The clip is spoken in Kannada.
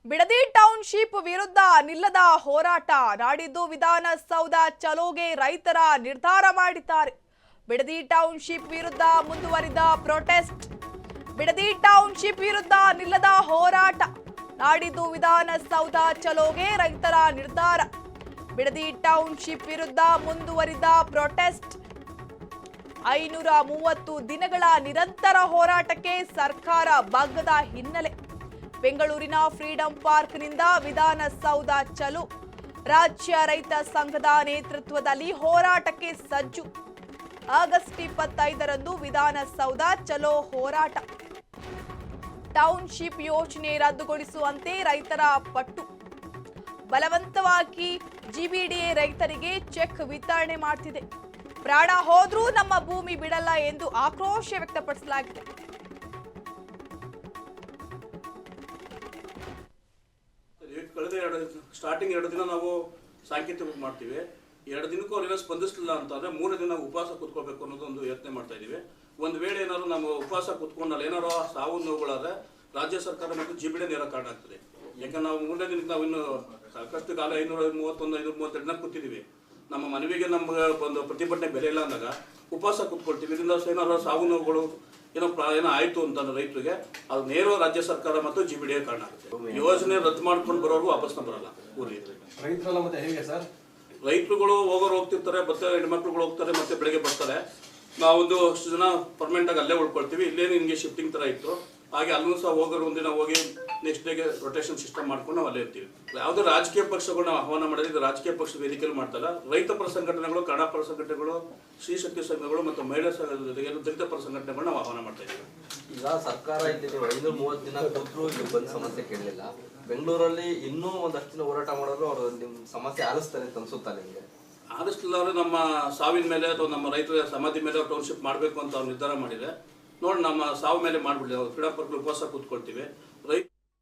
ಬಿಡದಿ ಟೌನ್ಶಿಪ್ ವಿರುದ್ಧ ನಿಲ್ಲದ ಹೋರಾಟ ನಾಡಿದ್ದು ವಿಧಾನಸೌಧ ಚಲೋಗೆ ರೈತರ ನಿರ್ಧಾರ ಮಾಡಿದ್ದಾರೆ. ಬಿಡದಿ ಟೌನ್ಶಿಪ್ ವಿರುದ್ಧ ಮುಂದುವರಿದ ಪ್ರೊಟೆಸ್ಟ್. ಬಿಡದಿ ಟೌನ್ಶಿಪ್ ವಿರುದ್ಧ ನಿಲ್ಲದ ಹೋರಾಟ ನಾಡಿದ್ದು ವಿಧಾನಸೌಧ ಚಲೋಗೆ ರೈತರ ನಿರ್ಧಾರ. ಬಿಡದಿ ಟೌನ್ಶಿಪ್ ವಿರುದ್ಧ ಮುಂದುವರಿದ ಪ್ರೊಟೆಸ್ಟ್. 530 ದಿನಗಳ ನಿರಂತರ ಹೋರಾಟಕ್ಕೆ ಸರ್ಕಾರ ಬಗ್ಗದ ಹಿನ್ನೆಲೆ. ಬೆಂಗಳೂರಿನ ಫ್ರೀಡಂ ಪಾರ್ಕ್ನಿಂದ ವಿಧಾನಸೌಧ ಚಲೋ. ರಾಜ್ಯ ರೈತ ಸಂಘದ ನೇತೃತ್ವದಲ್ಲಿ ಹೋರಾಟಕ್ಕೆ ಸಜ್ಜು. ಆಗಸ್ಟ್ 25ರಂದು ವಿಧಾನಸೌಧ ಚಲೋ ಹೋರಾಟ. ಟೌನ್ಶಿಪ್ ಯೋಜನೆ ರದ್ದುಗೊಳಿಸುವಂತೆ ರೈತರ ಪಟ್ಟು. ಬಲವಂತವಾಗಿ ಜಿಬಿಡಿಎ ರೈತರಿಗೆ ಚೆಕ್ ವಿತರಣೆ ಮಾಡುತ್ತಿದೆ. ಪ್ರಾಣ ಹೋದ್ರೂ ನಮ್ಮ ಭೂಮಿ ಬಿಡಲ್ಲ ಎಂದು ಆಕ್ರೋಶ ವ್ಯಕ್ತಪಡಿಸಲಾಗಿದೆ. ಕಳೆದ ಸ್ಟಾರ್ಟಿಂಗ್ 2 ದಿನ ನಾವು ಸಾಂಕೇತಿಕ ಮಾಡ್ತೀವಿ. 2 ದಿನಕ್ಕೂ ಅವ್ರೇನೋ ಸ್ಪಂದಿಸಲಿಲ್ಲ ಅಂತಂದ್ರೆ 3 ದಿನ ಉಪವಾಸ ಕೂತ್ಕೋಬೇಕು ಅನ್ನೋದು ಒಂದು ಯೋಚನೆ ಮಾಡ್ತಾ ಇದೀವಿ. ಒಂದು ವೇಳೆ ಏನಾದ್ರು ನಾವು ಉಪವಾಸ ಕೂತ್ಕೊಂಡಲ್ಲಿ ಏನಾರು ಸಾವು ನೋವುಗಳಾದ್ರೆ ರಾಜ್ಯ ಸರ್ಕಾರ ಮತ್ತು ಜಿಬಿಡಿ ನೇರ ಕಾರಣ ಆಗ್ತದೆ. ಯಾಕಂದ್ರೆ ನಾವು 3ನೇ ದಿನಕ್ಕೆ ನಾವು ಇನ್ನು ಸಾಕಷ್ಟು ಕಾಲ 531 532 ದಿನ ಕೂತಿದ್ದೀವಿ. ನಮ್ಮ ಮನವಿಗೆ ನಮ್ಗೆ ಒಂದು ಪ್ರತಿಭಟನೆ ಬೆಲೆ ಇಲ್ಲ ಅಂದಾಗ ಉಪವಾಸ ಕೂತ್ಕೊಳ್ತೀವಿ. ಇದರಿಂದ ಏನಾದ್ರು ಸಾವು ನೋವುಗಳು ಏನೋ ಆಯ್ತು ಅಂತಂದ್ರೆ ರೈತರಿಗೆ ಅದು ನೇರ ರಾಜ್ಯ ಸರ್ಕಾರ ಮತ್ತು ಜಿಬಿಡಿಯ ಕಾರಣ ಆಗುತ್ತೆ. ಯೋಜನೆ ರದ್ದು ಮಾಡ್ಕೊಂಡು ಬರೋರು ವಾಪಸ್ ಬರಲ್ಲ ಊರಿಗೆ. ರೈತರೆಲ್ಲ ಮತ್ತೆ ಹೇಗೆ ಸರ್? ರೈತರುಗಳು ಹೋಗ್ತಿರ್ತಾರೆ, ಮತ್ತೆ ಹೆಣ್ಮಕ್ಳುಗಳು ಹೋಗ್ತಾರೆ, ಮತ್ತೆ ಬೆಳಗ್ಗೆ ಬರ್ತಾರೆ. ನಾವೊಂದು ಅಷ್ಟು ಜನ ಪರ್ಮನೆಂಟ್ ಆಗಿ ಅಲ್ಲೇ ಉಳ್ಕೊಳ್ತೀವಿ. ಇಲ್ಲೇ ನಿಮಗೆ ಶಿಫ್ಟಿಂಗ್ ತರ ಇತ್ತು. ಹಾಗೆ ಅಲ್ಲೂ ಸಹ ಹೋಗೋರು ಒಂದಿನ ಹೋಗಿ ನೆಕ್ಸ್ಟ್ ಡೇಗೆ ರೊಟೇಷನ್ ಸಿಸ್ಟಮ್ ಮಾಡ್ಕೊಂಡು ನಾವು ಅಲ್ಲೇ ಇರ್ತೀವಿ. ಯಾವುದೇ ರಾಜಕೀಯ ಪಕ್ಷಗಳನ್ನ ಆಹ್ವಾನ ಮಾಡಿದ್ರೆ ಇದು ರಾಜಕೀಯ ಪಕ್ಷದ ವೇದಿಕೆಯಲ್ಲಿ ಮಾಡ್ತಾರೆ. ರೈತ ಪರ ಸಂಘಟನೆಗಳು, ಕನ್ನಡ ಪರ ಸಂಘಟನೆಗಳು, ಶ್ರೀ ಶಕ್ತಿ ಸಂಘಗಳು ಮತ್ತು ಮಹಿಳಾ ದಲಿತ ಪರ ಸಂಘಟನೆಗಳು ನಾವು ಆಹ್ವಾನ ಮಾಡ್ತಾ ಇದ್ದೀವಿ. ಈಗ ಸರ್ಕಾರ ಇಲ್ಲಿ 530 ದಿನ ಕೂತ್ರು ಇಲ್ಲಿ ಬಂದು ಸಮಸ್ಯೆ ಕೇಳಲಿಲ್ಲ. ಬೆಂಗಳೂರಲ್ಲಿ ಇನ್ನೂ ಒಂದಷ್ಟು ದಿನ ಹೋರಾಟ ಮಾಡೋರು ಅವರು ನಿಮ್ಮ ಸಮಸ್ಯೆ ಆಲಿಸ್ತಾರೆ ಅಂತ ಅನ್ಸುತ್ತಾ ನಿಮಗೆ? ಆದಷ್ಟು ನಮ್ಮ ಸಾವಿನ ಮೇಲೆ ಅಥವಾ ನಮ್ಮ ರೈತರ ಸಮಾಧಿ ಮೇಲೆ ಟೌನ್ಶಿಪ್ ಮಾಡಬೇಕು ಅಂತ ಅವ್ರು ನಿರ್ಧಾರ ಮಾಡಿದೆ. ನೋಡಿ ನಮ್ಮ ಸಾವು ಮೇಲೆ ಮಾಡ್ಬಿಡ್ಲಿ. ಫ್ರೀಡಂ ಪಾರ್ಕ್ ಉಪವಾಸ ಕೂತ್ಕೊಳ್ತೀವಿ.